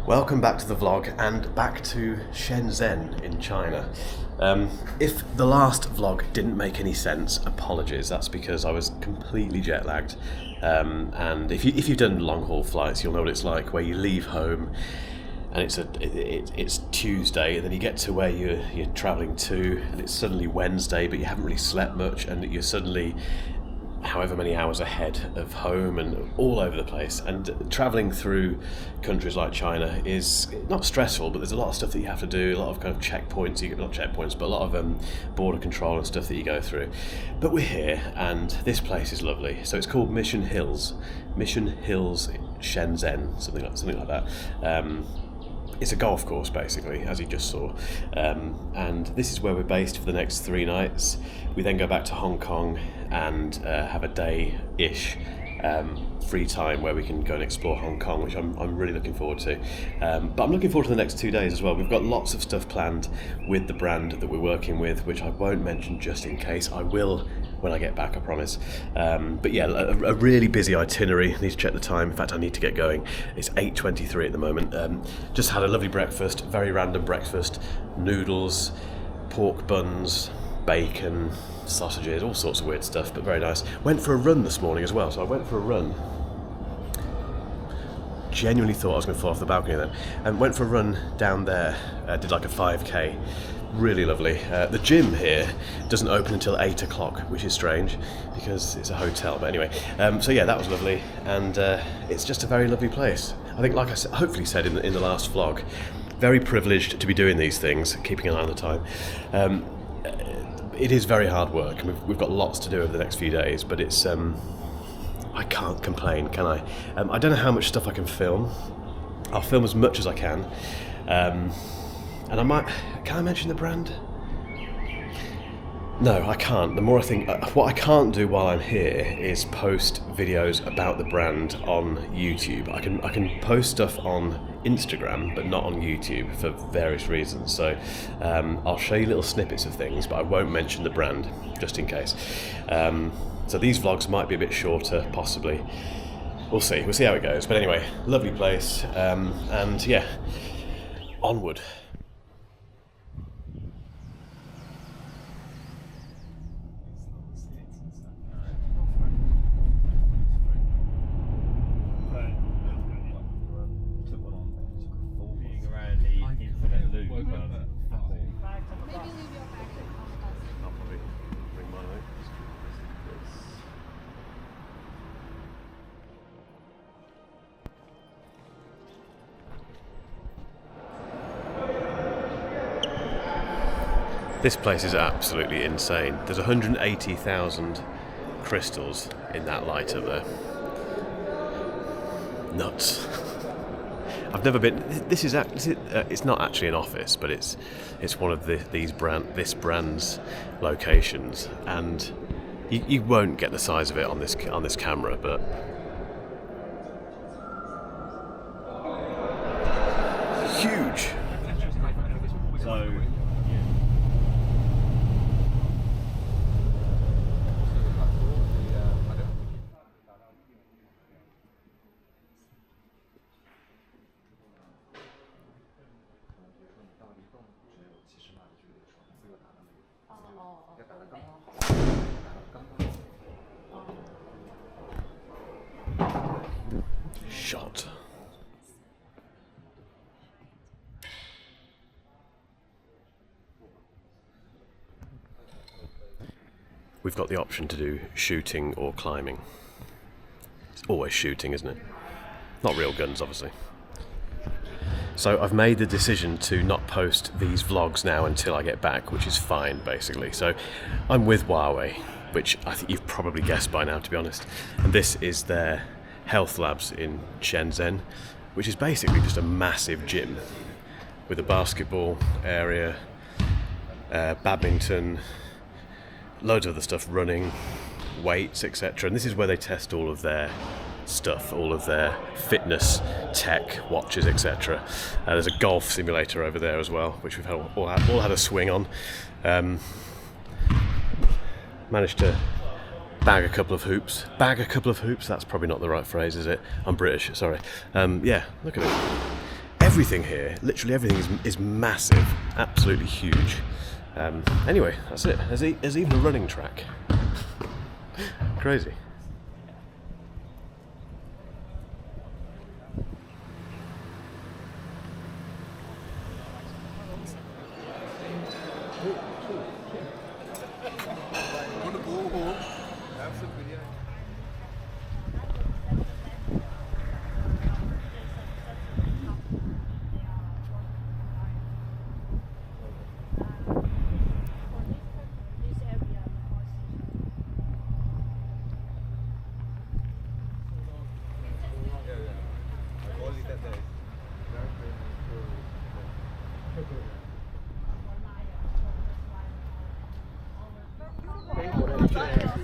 Welcome back to the vlog and back to Shenzhen in China. If the last vlog didn't make any sense, apologies. That's because I was completely jet lagged. And if you've done long haul flights, you'll know what it's like, where you leave home and it's Tuesday, and then you get to where you're travelling to, and it's suddenly Wednesday, but you haven't really slept much, and you're suddenly however many hours ahead of home and all over the place. And travelling through countries like China is not stressful, but there's a lot of stuff that you have to do, a lot of kind of checkpoints, not checkpoints, but a lot of border control and stuff that you go through. But we're here, and this place is lovely. So it's called Mission Hills Shenzhen, something like that. It's a golf course, basically, as you just saw. And this is where we're based for the next 3 nights. We then go back to Hong Kong and have a day-ish free time where we can go and explore Hong Kong, which I'm really looking forward to. But I'm looking forward to the next 2 days as well. We've got lots of stuff planned with the brand that we're working with, which I won't mention just in case. I will when I get back, I promise. But yeah, a really busy itinerary. I need to check the time. In fact, I need to get going. It's 8:23 at the moment. Just had a lovely breakfast, very random breakfast. Noodles, pork buns, bacon, sausages, all sorts of weird stuff, but very nice. Went for a run this morning as well. So I went for a run. Genuinely thought I was going to fall off the balcony then. And went for a run down there. Did like a 5k. Really lovely. The gym here doesn't open until 8 o'clock, which is strange because it's a hotel. But anyway, so yeah, that was lovely, and it's just a very lovely place. I think, like I hopefully said in the last vlog, very privileged to be doing these things, keeping an eye on the time. It is very hard work, and we've got lots to do over the next few days, but it's I can't complain, can I? I don't know how much stuff I can film. I'll film as much as I can. And can I mention the brand? No, I can't. The more I think, what I can't do while I'm here is post videos about the brand on YouTube. I can post stuff on Instagram, but not on YouTube for various reasons. So I'll show you little snippets of things, but I won't mention the brand, just in case. So these vlogs might be a bit shorter, possibly. We'll see how it goes. But anyway, lovely place, and yeah, onward. This place is absolutely insane. There's 180,000 crystals in that light up there. Nuts. I've never been. It's not actually an office, but it's one of this brand's locations, and you won't get the size of it on this camera, but huge. So. Shot. We've got the option to do shooting or climbing. It's always shooting, isn't it? Not real guns, obviously. So I've made the decision to not post these vlogs now until I get back, which is fine, basically. So I'm with Huawei, which I think you've probably guessed by now, to be honest. And this is their health labs in Shenzhen, which is basically just a massive gym with a basketball area, badminton, loads of other stuff, running, weights, etc. And this is where they test all of their stuff, all of their fitness tech, watches, etc. There's a golf simulator over there as well, which we've all had a swing on. Managed to bag a couple of hoops. Bag a couple of hoops, that's probably not the right phrase, is it? I'm British, sorry. Yeah, look at it. everything here, literally everything is massive, absolutely huge. Anyway, that's it. There's even a running track. Crazy.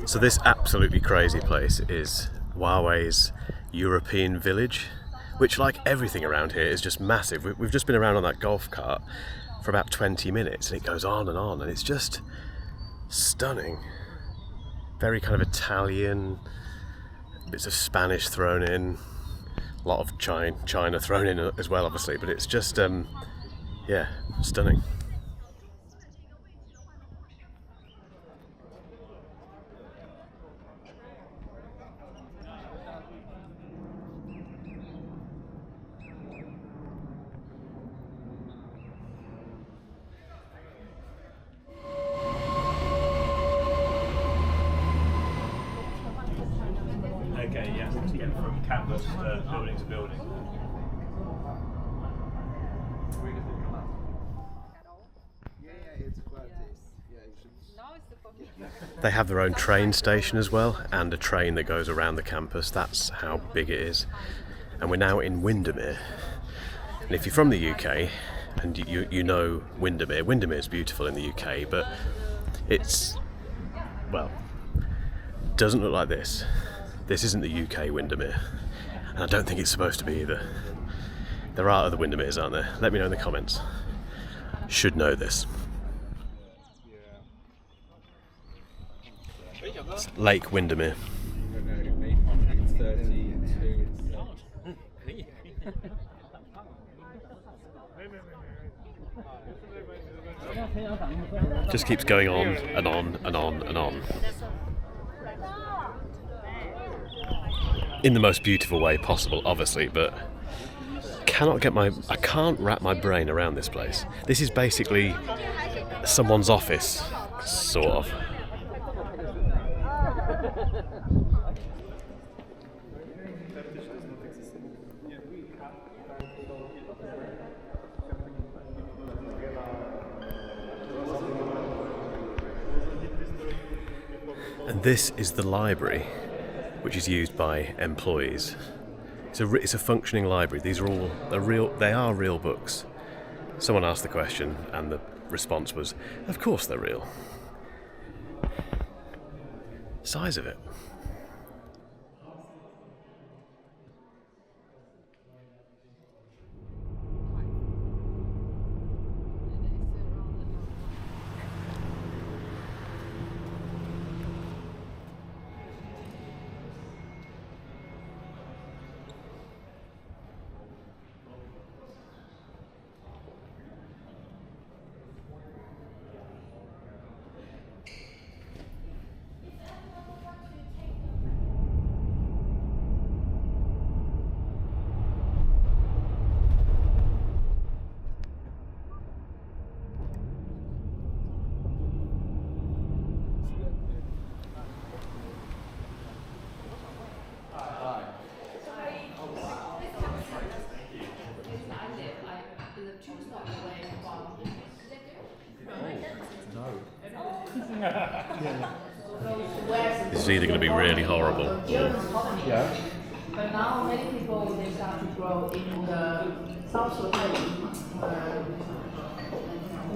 So this absolutely crazy place is Huawei's European Village, which, like everything around here, is just massive. We've just been around on that golf cart for about 20 minutes and it goes on, and it's just stunning. Very kind of Italian, bits of Spanish thrown in, a lot of China thrown in as well, obviously, but it's just, yeah, stunning. Okay, yeah, to get from campus to building to building. They have their own train station as well, and a train that goes around the campus. That's how big it is. And we're now in Windermere. And if you're from the UK, and you know Windermere is beautiful in the UK, but it's, well, doesn't look like this. This isn't the UK Windermere, and I don't think it's supposed to be either. There are other Windermeres, aren't there? Let me know in the comments. Should know this. It's Lake Windermere. Just keeps going on and on and on and on. In the most beautiful way possible, obviously, but I can't wrap my brain around this place. This is basically someone's office, sort of. And this is the library, which is used by employees. It's a functioning library. These are all they are real books. Someone asked the question and the response was, of course they're real. Size of it. This is either going to be really horrible or... Yeah. But now many people, they start to grow in the south of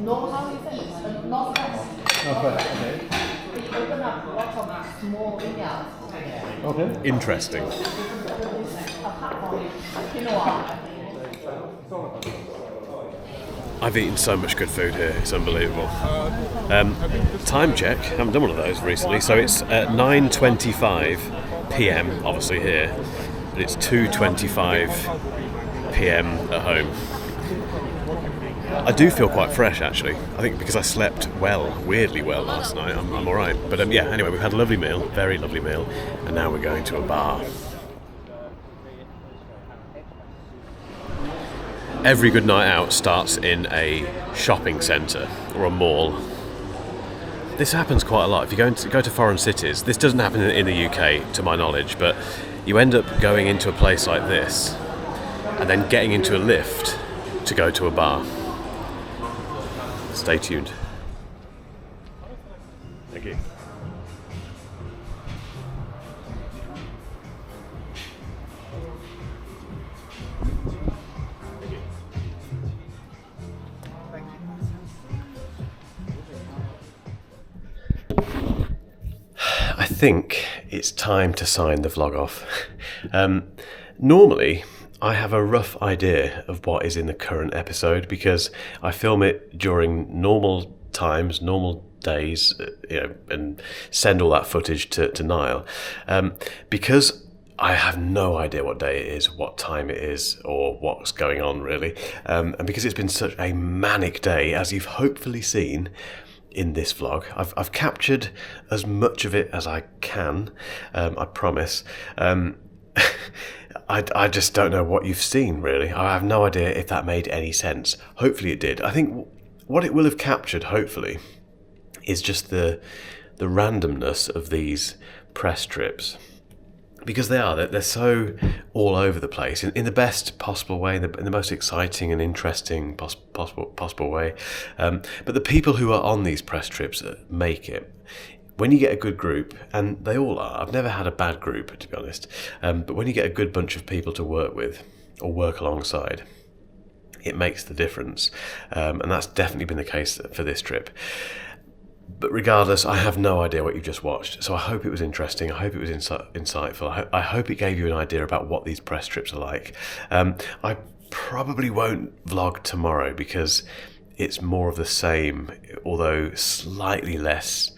northwest. Northwest, okay. We open up lots of small vineyards. Okay. Interesting. Apart from quinoa. I've eaten so much good food here, it's unbelievable. Time check, I haven't done one of those recently, so it's at 9:25 PM, obviously here, but it's 2:25 PM at home. I do feel quite fresh, actually. I think because I slept weirdly well last night, I'm all right. But yeah, anyway, we've had a lovely meal, very lovely meal, and now we're going to a bar. Every good night out starts in a shopping centre or a mall. This happens quite a lot. If you go to foreign cities, this doesn't happen in the UK, to my knowledge, but you end up going into a place like this and then getting into a lift to go to a bar. Stay tuned. Thank you. I think it's time to sign the vlog off. Normally, I have a rough idea of what is in the current episode because I film it during normal times, normal days, and send all that footage to Niall. Because I have no idea what day it is, what time it is, or what's going on really. And because it's been such a manic day, as you've hopefully seen in this vlog, I've captured as much of it as I can, I promise. I just don't know what you've seen, really. I have no idea if that made any sense. Hopefully it did. I think what it will have captured, hopefully, is just the randomness of these press trips. Because they're so all over the place in the best possible way, in the most exciting and interesting possible way. But the people who are on these press trips make it. When you get a good group, and they all are, I've never had a bad group, to be honest, but when you get a good bunch of people to work with or work alongside, it makes the difference. And that's definitely been the case for this trip. But regardless, I have no idea what you've just watched, so I hope it was interesting, I hope it was insightful, I hope it gave you an idea about what these press trips are like. I probably won't vlog tomorrow because it's more of the same, although slightly less...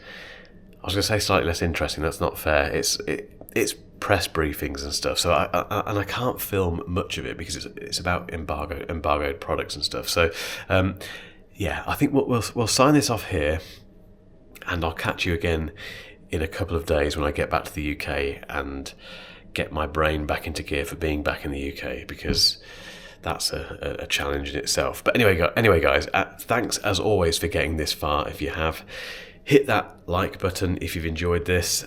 I was going to say slightly less interesting. That's not fair. It's it's press briefings and stuff. So I can't film much of it because it's about embargoed products and stuff. So yeah, I think we'll sign this off here, and I'll catch you again in a couple of days when I get back to the UK and get my brain back into gear for being back in the UK, because that's a challenge in itself. But anyway, guys, thanks as always for getting this far. If you have, hit that like button if you've enjoyed this.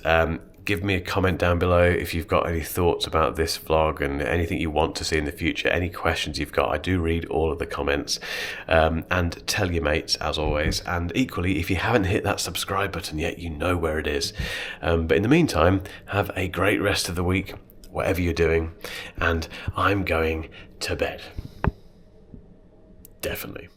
Give me a comment down below if you've got any thoughts about this vlog and anything you want to see in the future, any questions you've got. I do read all of the comments. And tell your mates, as always. And equally, if you haven't hit that subscribe button yet, you know where it is. But in the meantime, have a great rest of the week, whatever you're doing. And I'm going to bed. Definitely.